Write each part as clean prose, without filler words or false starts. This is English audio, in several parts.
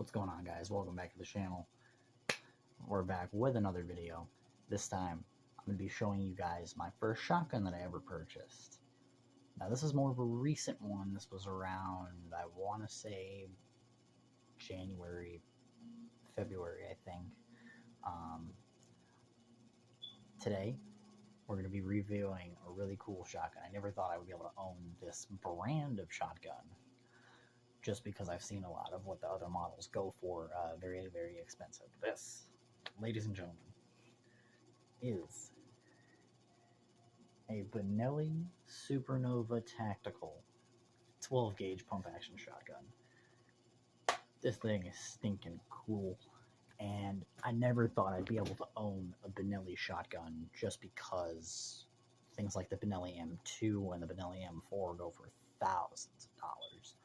What's going on, guys? Welcome back to the channel. We're back with another video. This time I'm going to be showing you guys my first shotgun that I ever purchased. Now this is more of a recent one. This was around, I want to say, January, February, I think. Today we're going to be reviewing a really cool shotgun. I never thought I would be able to own this brand of shotgun, just because I've seen a lot of what the other models go for, very, very expensive. This, ladies and gentlemen, is a Benelli Supernova Tactical 12 gauge pump action shotgun. This thing is stinking cool, and I never thought I'd be able to own a Benelli shotgun just because things like the Benelli M2 and the Benelli M4 go for thousands of dollars.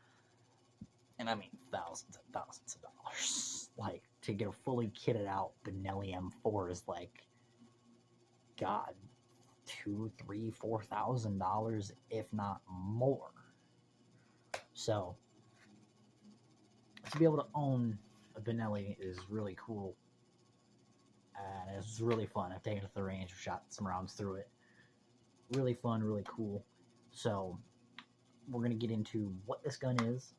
And I mean thousands and thousands of dollars. Like, to get a fully kitted out Benelli M4 is like, God, $2,000, $3,000, $4,000, if not more. So, to be able to own a Benelli is really cool. And it's really fun. I've taken it to the range, shot some rounds through it. Really fun, really cool. So, we're going to get into what this gun is.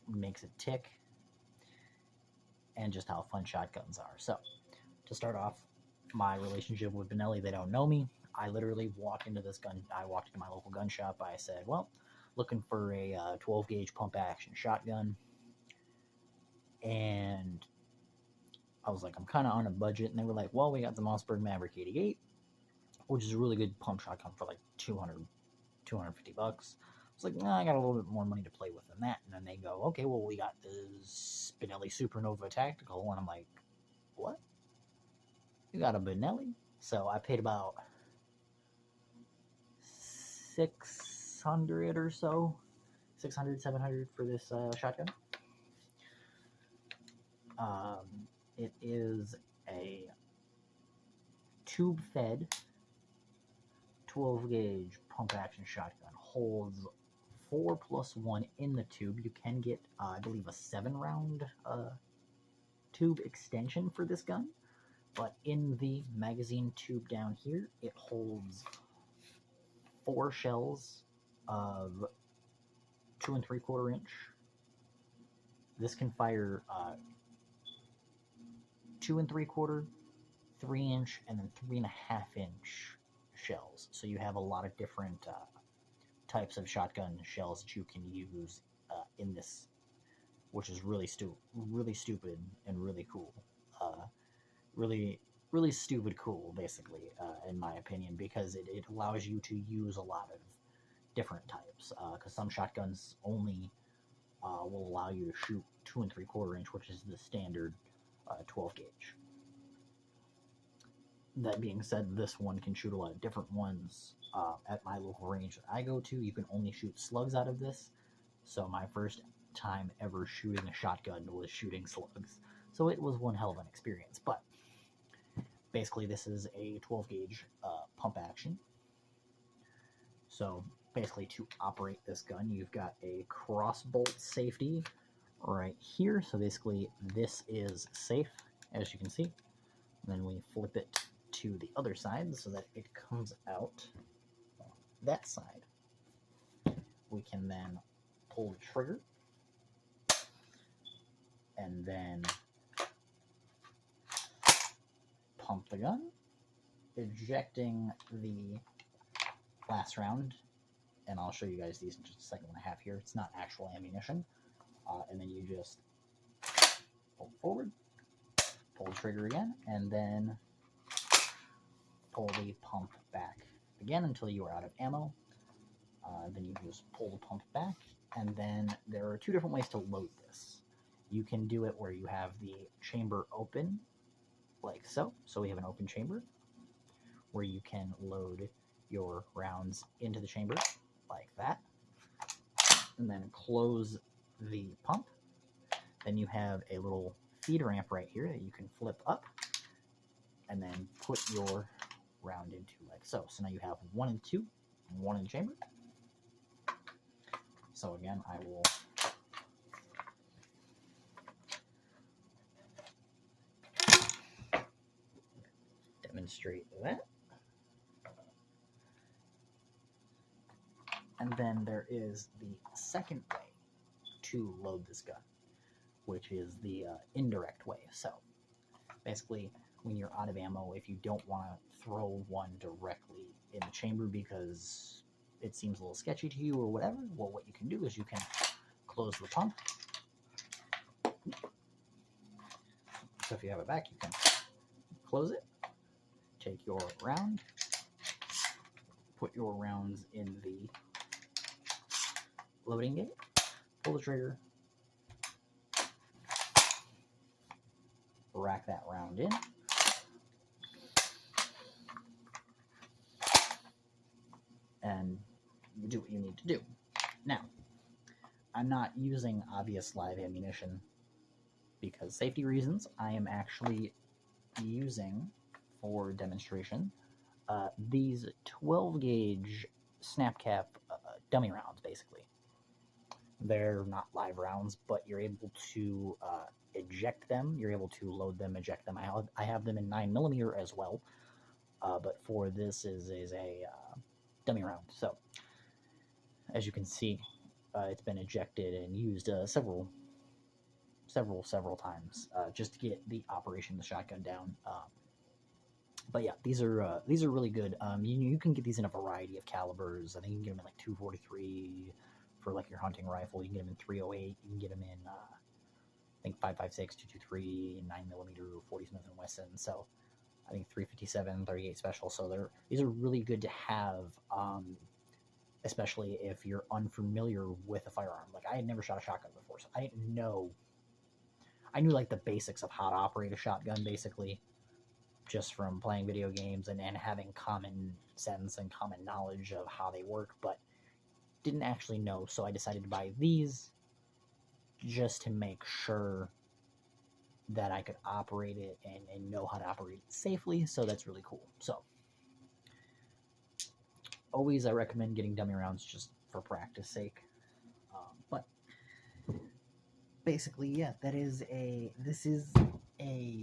Makes it tick, and just how fun shotguns are. So, to start off, my relationship with Benelli, they don't know me. I literally walked into this gun. I walked into my local gun shop. I said, well, looking for a 12 gauge pump action shotgun. And I was like, I'm kind of on a budget. And they were like, well, we got the Mossberg Maverick 88, which is a really good pump shotgun for like $250. I was like, nah, I got a little bit more money to play with than that. And then they go, okay, well, we got this Benelli Supernova Tactical. And I'm like, what? You got a Benelli? So I paid about $600 or so, $600, $700 for this shotgun. It is a tube-fed 12 gauge pump action shotgun. Holds 4+1 in the tube. You can get, I believe, a 7-round tube extension for this gun, but in the magazine tube down here, it holds 4 shells of 2 3/4 inch. This can fire 2 3/4, 3 inch, and then 3.5 inch shells. So you have a lot of different types of shotgun shells that you can use in this, which is really stupid and really cool. Really stupid cool, basically, in my opinion, because it allows you to use a lot of different types. Because some shotguns only will allow you to shoot 2 3/4 inch, which is the standard 12 gauge. That being said, this one can shoot a lot of different ones. At my local range that I go to, you can only shoot slugs out of this. So my first time ever shooting a shotgun was shooting slugs. So it was one hell of an experience. But basically, this is a 12 gauge pump action. So basically, to operate this gun, you've got a crossbolt safety right here. So basically, this is safe, as you can see. And then we flip it to the other side so that it comes out that side. We can then pull the trigger and then pump the gun, ejecting the last round. And I'll show you guys these in just a second when I have here. It's not actual ammunition. And then you just pull forward, pull the trigger again, and then pull the pump back again until you are out of ammo. Then you just pull the pump back, and then there are 2 different ways to load this. You can do it where you have the chamber open, like so. So we have an open chamber, where you can load your rounds into the chamber, like that, and then close the pump. Then you have a little feed ramp right here that you can flip up, and then put your round into, like so. So now you have 1 and 2, 1 in the chamber. So again, I will demonstrate that. And then there is the second way to load this gun, which is the indirect way. So basically, when you're out of ammo, if you don't want to throw one directly in the chamber because it seems a little sketchy to you or whatever, well, what you can do is you can close the pump. So if you have it back, you can close it, take your round, put your rounds in the loading gate, pull the trigger, rack that round in, and do what you need to do. Now, I'm not using obvious live ammunition because safety reasons. I am actually using, for demonstration, these 12 gauge snap cap dummy rounds, basically. They're not live rounds, but you're able to eject them. You're able to load them, eject them. I have them in 9mm as well, but for this is a dummy round. So, as you can see, it's been ejected and used several times just to get the operation of the shotgun down. But yeah, these are really good. You can get these in a variety of calibers. I think you can get them in like 243 for like your hunting rifle. You can get them in 308. You can get them in I think 5.56, 223, 9mm, 40 Smith & Wesson. So I think 357, 38 special. So these are really good to have, especially if you're unfamiliar with a firearm. Like, I had never shot a shotgun before, so I didn't know. I knew like the basics of how to operate a shotgun, basically, just from playing video games and having common sense and common knowledge of how they work, but didn't actually know. So I decided to buy these just to make sure that I could operate it and know how to operate it safely. So that's really cool. So always I recommend getting dummy rounds just for practice sake. But basically, yeah, this is a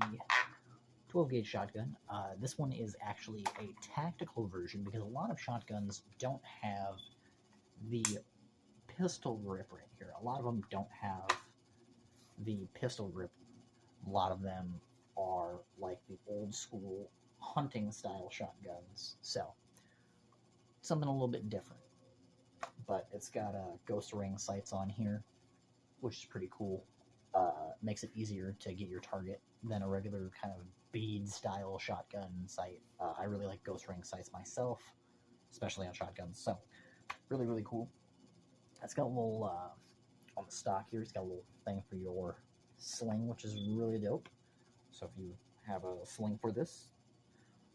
12 gauge shotgun. This one is actually a tactical version because a lot of shotguns don't have the pistol grip right here. A lot of them don't have the pistol grip. A lot of them are like the old school hunting style shotguns. So something a little bit different. But it's got ghost ring sights on here, which is pretty cool. Makes it easier to get your target than a regular kind of bead style shotgun sight. I really like ghost ring sights myself, especially on shotguns. So really, really cool. It's got a little on the stock here, it's got a little thing for your sling, which is really dope. So if you have a sling for this,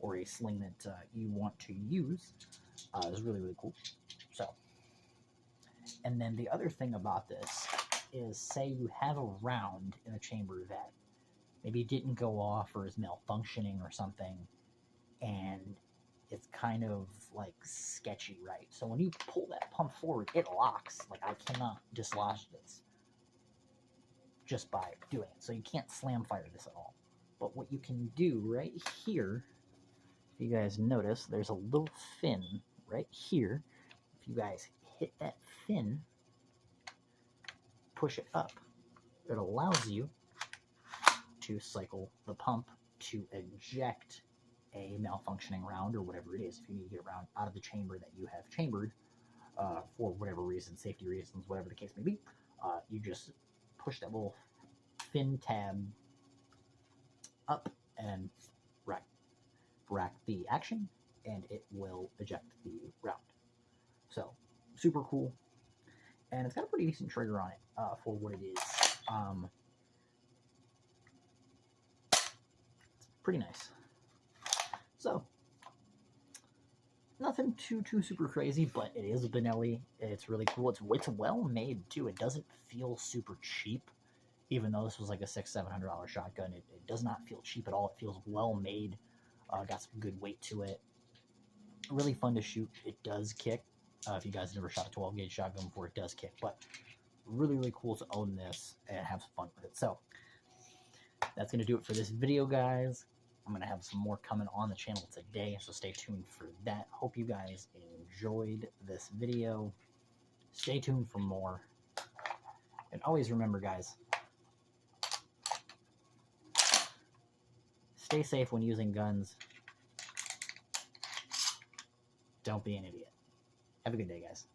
or a sling that you want to use, is really, really cool. So, and then the other thing about this is, say you have a round in a chamber that maybe didn't go off or is malfunctioning or something, and it's kind of like sketchy, right? So when you pull that pump forward, it locks. Like, I cannot dislodge this just by doing it. So you can't slam fire this at all. But what you can do right here, if you guys notice, there's a little fin right here. If you guys hit that fin, push it up, it allows you to cycle the pump to eject a malfunctioning round or whatever it is. If you need to get a round out of the chamber that you have chambered for whatever reason, safety reasons, whatever the case may be, you just push that little fin tab up and rack the action, and it will eject the round. So super cool, and it's got a pretty decent trigger on it for what it is. It's pretty nice. So nothing too super crazy, but it is a Benelli. It's really cool. It's well made too. It doesn't feel super cheap, even though this was like a $600-700 shotgun. It does not feel cheap at all. It feels well made. Got some good weight to it. Really fun to shoot. It does kick. If you guys never shot a 12 gauge shotgun before, it does kick. But really, really cool to own this and have some fun with it. So that's going to do it for this video, guys. I'm going to have some more coming on the channel today, so stay tuned for that. Hope you guys enjoyed this video. Stay tuned for more. And always remember, guys, stay safe when using guns. Don't be an idiot. Have a good day, guys.